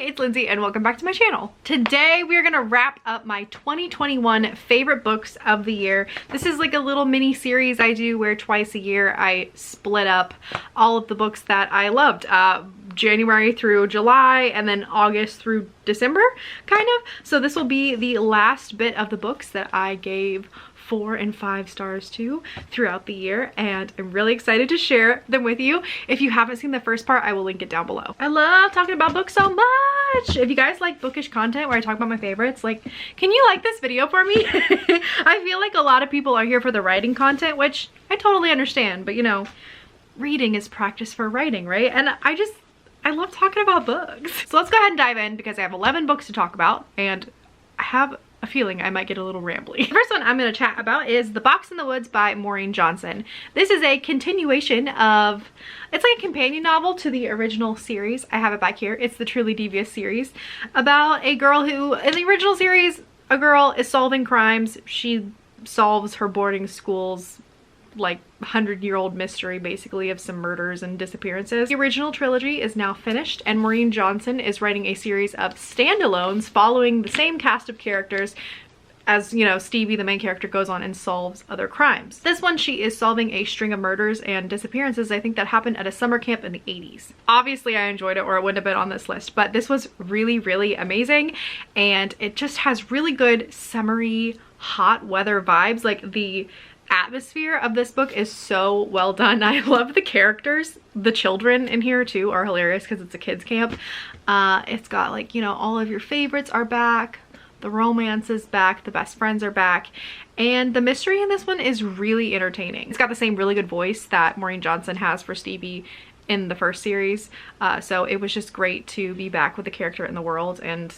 it's Lindsay and welcome back to my channel. Today we are gonna wrap up my 2021 favorite books of the year. This is like a little mini series I do where twice a year I split up all of the books that I loved. January through July and then August through December, kind of. So this will be the last bit of the books that I gave 4 and 5 stars to throughout the year, and I'm really excited to share them with you. If you haven't seen the first part, I will link it down below. I love talking about books so much. If you guys like bookish content where I talk about my favorites, like, can you like this video for me? I feel like a lot of people are here for the writing content, which I totally understand, but you know, reading is practice for writing, right? And I love talking about books. So let's go ahead and dive in because I have 11 books to talk about and I have a feeling I might get a little rambly. The first one I'm going to chat about is The Box in the Woods by Maureen Johnson. This is a continuation of, it's like a companion novel to the original series. I have it back here. It's the Truly Devious series about a girl who, in the original series, a girl is solving crimes. She solves her boarding school's like 100-year-old mystery basically of some murders and disappearances. The original trilogy is now finished and Maureen Johnson is writing a series of standalones following the same cast of characters as, you know, Stevie, the main character, goes on and solves other crimes. This one, she is solving a string of murders and disappearances, I think, that happened at a summer camp in the 80s. Obviously I enjoyed it or it wouldn't have been on this list, but this was really, really amazing and it just has really good summery hot weather vibes. Like the atmosphere of this book is so well done. I love the characters. The children in here too are hilarious because it's a kids camp. It's got like, you know, all of your favorites are back, the romance is back, the best friends are back, and the mystery in this one is really entertaining. It's got the same really good voice that Maureen Johnson has for Stevie in the first series, so it was just great to be back with the character in the world, and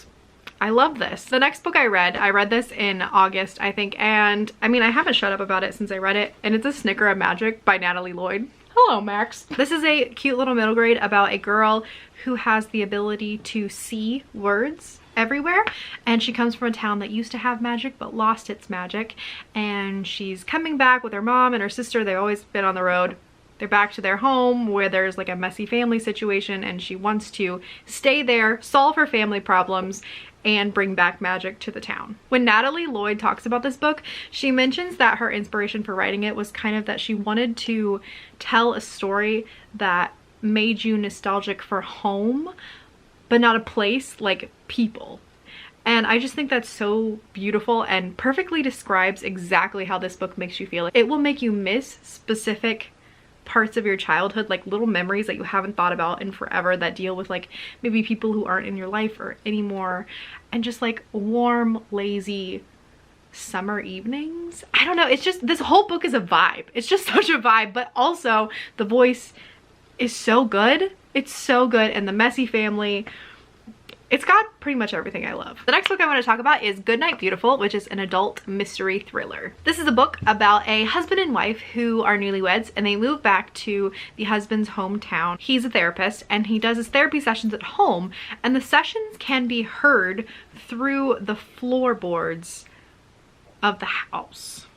I love this. The next book I read this in August, I think, and I mean, I haven't shut up about it since I read it, and it's A Snicker of Magic by Natalie Lloyd. Hello, Max. This is a cute little middle grade about a girl who has the ability to see words everywhere, and she comes from a town that used to have magic but lost its magic, and she's coming back with her mom and her sister. They've always been on the road. They're back to their home where there's like a messy family situation, and she wants to stay there, solve her family problems, and bring back magic to the town. When Natalie Lloyd talks about this book, she mentions that her inspiration for writing it was kind of that she wanted to tell a story that made you nostalgic for home, but not a place, like people. And I just think that's so beautiful and perfectly describes exactly how this book makes you feel. It will make you miss specific parts of your childhood, like little memories that you haven't thought about in forever that deal with like maybe people who aren't in your life or anymore, and just like warm, lazy summer evenings. I don't know, it's just, this whole book is a vibe. It's just such a vibe, but also the voice is so good. It's so good, and the messy family, it's got pretty much everything I love. The next book I want to talk about is Goodnight, Beautiful, which is an adult mystery thriller. This is a book about a husband and wife who are newlyweds, and they move back to the husband's hometown. He's a therapist and he does his therapy sessions at home, and the sessions can be heard through the floorboards of the house.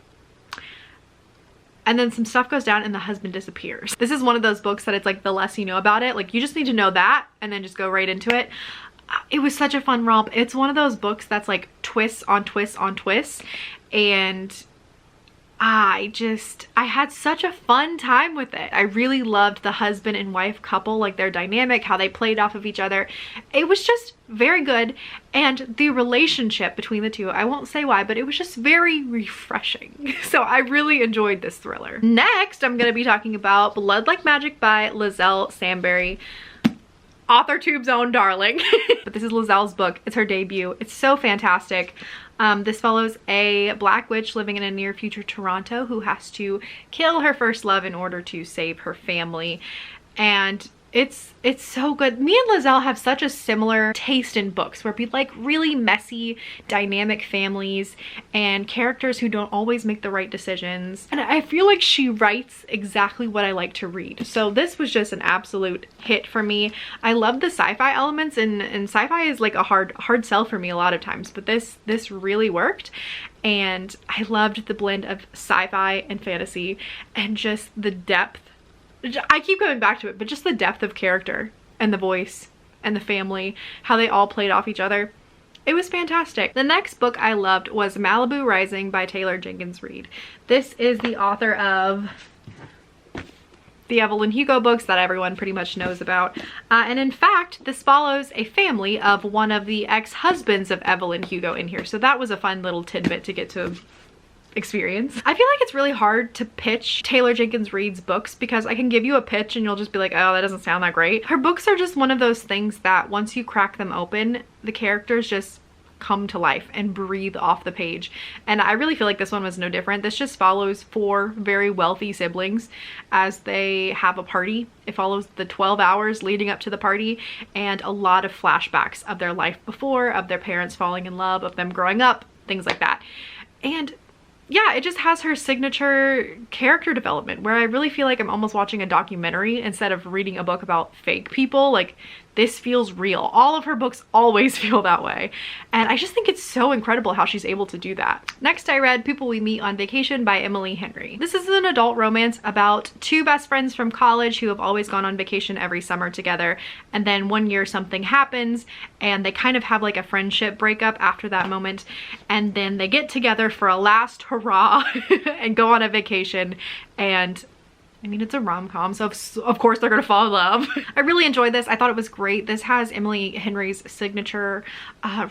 And then some stuff goes down and the husband disappears. This is one of those books that it's like the less you know about it, like you just need to know that and then just go right into it. It was such a fun romp. It's one of those books that's like twists on twists on twists, and I had such a fun time with it. I really loved the husband and wife couple, like their dynamic, how they played off of each other. It was just very good, and the relationship between the two, I won't say why, but it was just very refreshing. So I really enjoyed this thriller. Next, I'm going to be talking about Blood Like Magic by Lizelle Samberry. Authortube's own darling. But this is Lizelle's book. It's her debut. It's so fantastic. This follows a black witch living in a near future Toronto who has to kill her first love in order to save her family. And it's so good. Me and Lizelle have such a similar taste in books where we like really messy, dynamic families and characters who don't always make the right decisions. And I feel like she writes exactly what I like to read. So this was just an absolute hit for me. I love the sci-fi elements, and sci-fi is like a hard sell for me a lot of times, but this really worked. And I loved the blend of sci-fi and fantasy and just the depth. I keep coming back to it, but just the depth of character and the voice and the family, how they all played off each other. It was fantastic. The next book I loved was Malibu Rising by Taylor Jenkins Reid. This is the author of the Evelyn Hugo books that everyone pretty much knows about. And in fact, this follows a family of one of the ex-husbands of Evelyn Hugo in here. So that was a fun little tidbit to get to experience. I feel like it's really hard to pitch Taylor Jenkins Reid's books because I can give you a pitch and you'll just be like, oh, that doesn't sound that great. Her books are just one of those things that once you crack them open, the characters just come to life and breathe off the page. And I really feel like this one was no different. This just follows 4 very wealthy siblings as they have a party. It follows the 12 hours leading up to the party and a lot of flashbacks of their life before, of their parents falling in love, of them growing up, things like that. And yeah, it just has her signature character development where I really feel like I'm almost watching a documentary instead of reading a book about fake people. Like, this feels real. All of her books always feel that way. And I just think it's so incredible how she's able to do that. Next, I read People We Meet on Vacation by Emily Henry. This is an adult romance about 2 best friends from college who have always gone on vacation every summer together. And then one year something happens and they kind of have like a friendship breakup after that moment. And then they get together for a last hurrah and go on a vacation. And I mean, it's a rom-com, so of course they're gonna fall in love. I really enjoyed this. I thought it was great. This has Emily Henry's signature,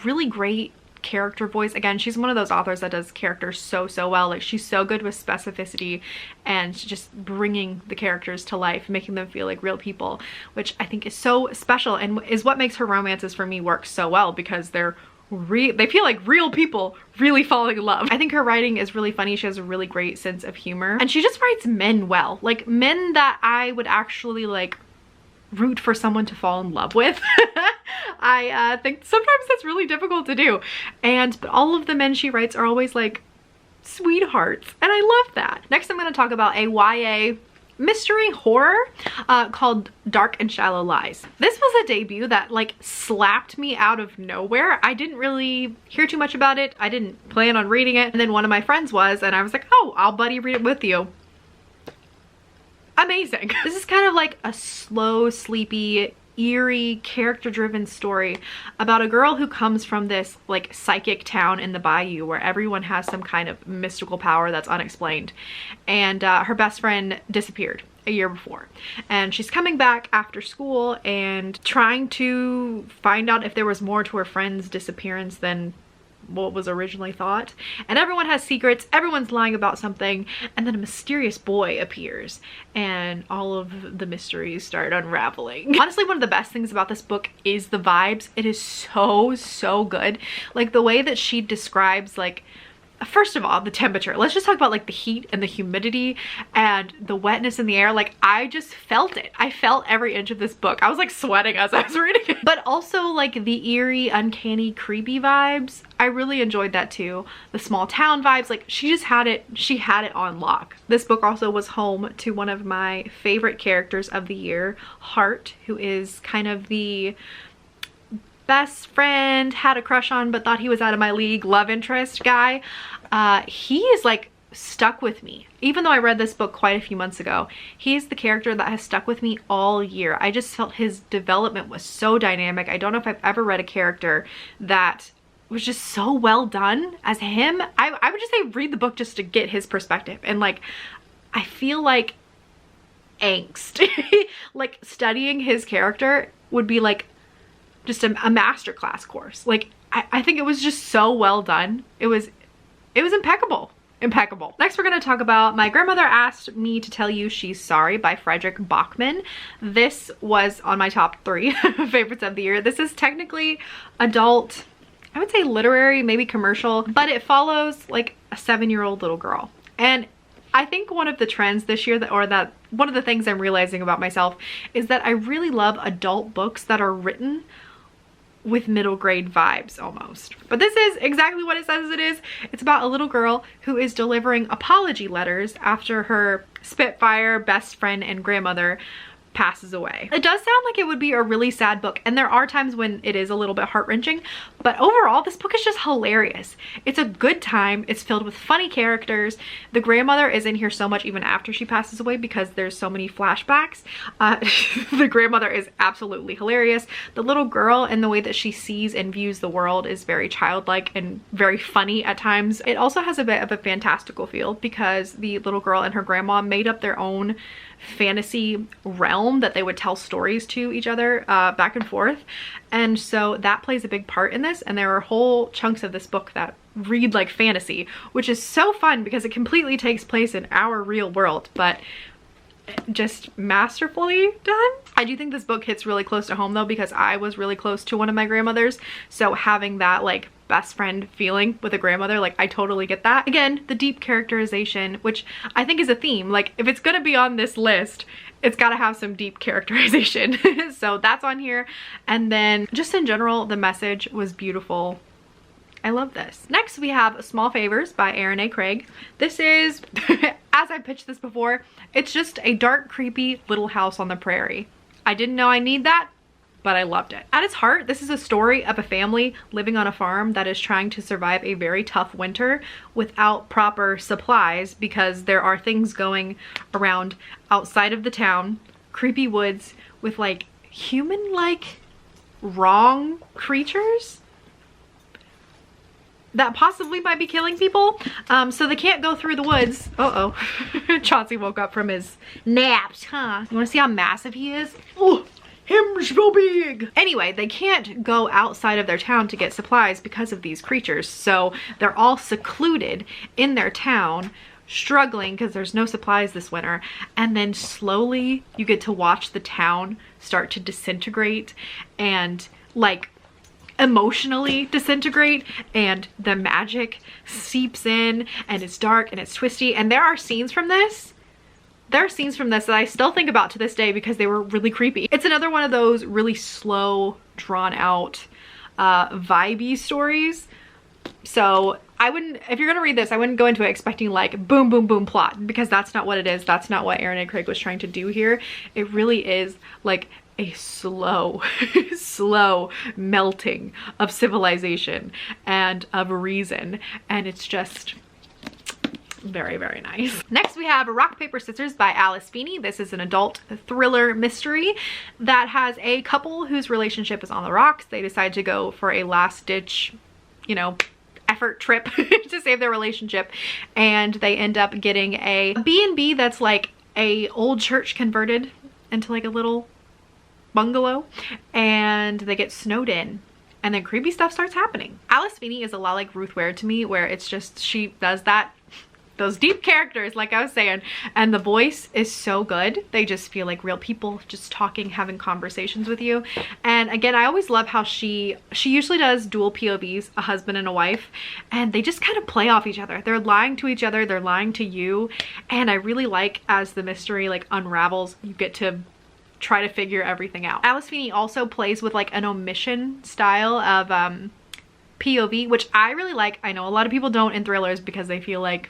really great character voice. Again, she's one of those authors that does characters so well. Like, she's so good with specificity and just bringing the characters to life, making them feel like real people, which I think is so special and is what makes her romances for me work so well, because they feel like real people really falling in love. I think her writing is really funny. She has a really great sense of humor and she just writes men well, like men that I would actually like root for someone to fall in love with. I think sometimes that's really difficult to do, but all of the men she writes are always like sweethearts and I love that. Next, I'm going to talk about a YA mystery horror called Dark and Shallow Lies. This was a debut that like slapped me out of nowhere. I didn't really hear too much about it. I didn't plan on reading it, and then one of my friends was, and I was like, oh, I'll buddy read it with you. Amazing. This is kind of like a slow, sleepy, eerie, character-driven story about a girl who comes from this like psychic town in the bayou where everyone has some kind of mystical power that's unexplained, and her best friend disappeared a year before, and she's coming back after school and trying to find out if there was more to her friend's disappearance than what was originally thought. And everyone has secrets, everyone's lying about something, and then a mysterious boy appears and all of the mysteries start unraveling. Honestly, one of the best things about this book is the vibes. It is so good. Like, the way that she describes, like, first of all, the temperature. Let's just talk about like the heat and the humidity and the wetness in the air. Like, I just felt it. I felt every inch of this book. I was like sweating as I was reading it. But also like the eerie, uncanny, creepy vibes. I really enjoyed that too. The small town vibes, like she had it on lock. This book also was home to one of my favorite characters of the year, Hart, who is kind of the best friend, had a crush on but thought he was out of my league, love interest guy. He is like stuck with me. Even though I read this book quite a few months ago, he's the character that has stuck with me all year. I just felt his development was so dynamic. I don't know if I've ever read a character that was just so well done as him. I would just say read the book just to get his perspective, and like I feel like angst. Like studying his character would be like just a masterclass course. Like I think it was just so well done. It was impeccable. Next, we're going to talk about My Grandmother Asked Me to Tell You She's Sorry by Frederick Bachman. This was on my top 3 favorites of the year. This is technically adult, I would say literary, maybe commercial, but it follows like a 7-year-old little girl. And I think one of the trends this year one of the things I'm realizing about myself is that I really love adult books that are written with middle grade vibes almost. But this is exactly what it says it is. It's about a little girl who is delivering apology letters after her Spitfire best friend and grandmother passes away. It does sound like it would be a really sad book, and there are times when it is a little bit heart-wrenching, but overall this book is just hilarious. It's a good time. It's filled with funny characters. The grandmother is in here so much even after she passes away because there's so many flashbacks. The grandmother is absolutely hilarious. The little girl and the way that she sees and views the world is very childlike and very funny at times. It also has a bit of a fantastical feel because the little girl and her grandma made up their own fantasy realm that they would tell stories to each other back and forth, and so that plays a big part in this. And there are whole chunks of this book that read like fantasy, which is so fun because it completely takes place in our real world, but just masterfully done. I do think this book hits really close to home though, because I was really close to one of my grandmothers, so having that like best friend feeling with a grandmother, like I totally get that. Again, the deep characterization, which I think is a theme. Like if it's gonna be on this list, it's gotta have some deep characterization. So that's on here. And then just in general, the message was beautiful. I love this. Next we have Small Favors by Erin A. Craig. This is, as I pitched this before, it's just a dark, creepy little house on the prairie. I didn't know I need that, but I loved it. At its heart, this is a story of a family living on a farm that is trying to survive a very tough winter without proper supplies because there are things going around outside of the town, creepy woods with like human-like wrong creatures that possibly might be killing people. So they can't go through the woods. Uh-oh. Chauncey woke up from his naps, huh? You wanna see how massive he is? Oh, him's so big. Anyway, they can't go outside of their town to get supplies because of these creatures. So they're all secluded in their town, struggling because there's no supplies this winter. And then slowly you get to watch the town start to disintegrate and like emotionally disintegrate, and the magic seeps in and it's dark and it's twisty. And there are scenes from this that I still think about to this day because they were really creepy. It's another one of those really slow, drawn out, vibey stories. So I wouldn't, if you're gonna read this, I wouldn't go into it expecting like boom, boom, boom plot, because that's not what it is. That's not what Erin A. Craig was trying to do here. It really is like a slow, slow melting of civilization and of reason. And it's just very, very nice. Next we have Rock, Paper, Scissors by Alice Feeney. This is an adult thriller mystery that has a couple whose relationship is on the rocks. They decide to go for a last ditch, you know, effort trip to save their relationship, and they end up getting a B&B that's like a old church converted into like a little bungalow, and they get snowed in, and then creepy stuff starts happening. Alice Feeney is a lot like Ruth Ware to me, where it's just, she does that, those deep characters like I was saying, and the voice is so good. They just feel like real people just talking, having conversations with you. And again, I always love how she usually does dual POVs, a husband and a wife, and they just kind of play off each other. They're lying to each other, they're lying to you, and I really like as the mystery like unravels, you get to try to figure everything out. Alice Feeney also plays with like an omission style of POV, which I really like. I know a lot of people don't in thrillers because they feel like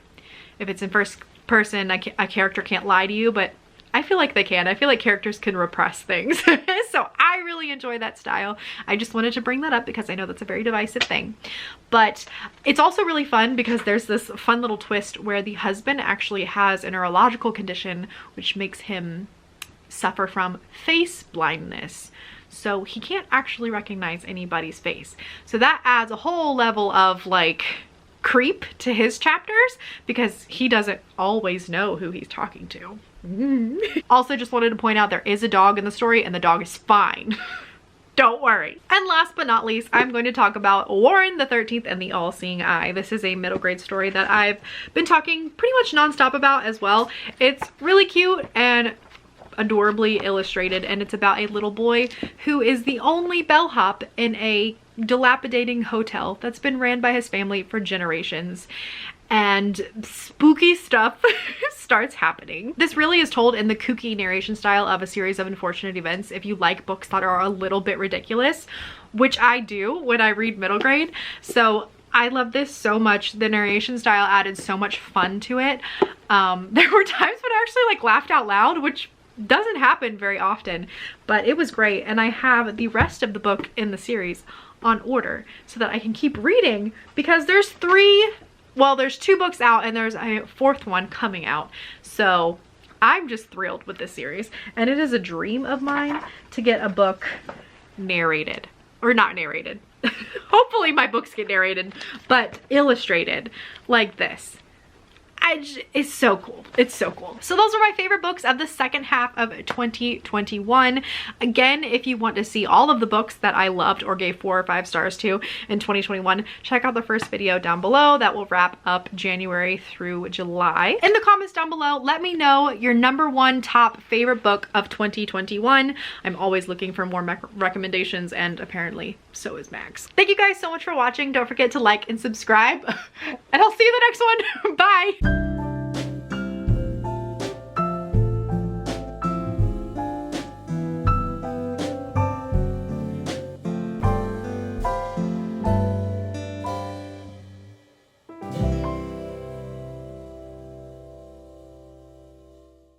if it's in first person, a character can't lie to you, but I feel like they can. I feel like characters can repress things. So I really enjoy that style. I just wanted to bring that up because I know that's a very divisive thing. But it's also really fun because there's this fun little twist where the husband actually has a neurological condition which makes him suffer from face blindness, so he can't actually recognize anybody's face. So that adds a whole level of like creep to his chapters because he doesn't always know who he's talking to. Also just wanted to point out there is a dog in the story, and the dog is fine. Don't worry. And last but not least, I'm going to talk about Warren the 13th and the All-Seeing Eye. This is a middle grade story that I've been talking pretty much nonstop about as well. It's really cute and adorably illustrated, and it's about a little boy who is the only bellhop in a dilapidating hotel that's been ran by his family for generations, and spooky stuff starts happening. This really is told in the kooky narration style of A Series of Unfortunate Events if you like books that are a little bit ridiculous, which I do when I read middle grade. So I love this so much. The narration style added so much fun to it. There were times when I actually like laughed out loud, which doesn't happen very often, but it was great. And I have the rest of the book in the series on order so that I can keep reading, because there's there's 2 books out and there's a 4th one coming out. So I'm just thrilled with this series, and it is a dream of mine to get a book narrated, or not narrated. Hopefully my books get narrated, but illustrated like this. It's so cool. It's so cool. So those are my favorite books of the second half of 2021. Again, if you want to see all of the books that I loved or gave 4 or 5 stars to in 2021, check out the first video down below. That will wrap up January through July. In the comments down below, let me know your #1 top favorite book of 2021. I'm always looking for more recommendations, and apparently so is Max. Thank you guys so much for watching. Don't forget to like and subscribe, and I'll see you in the next one. Bye.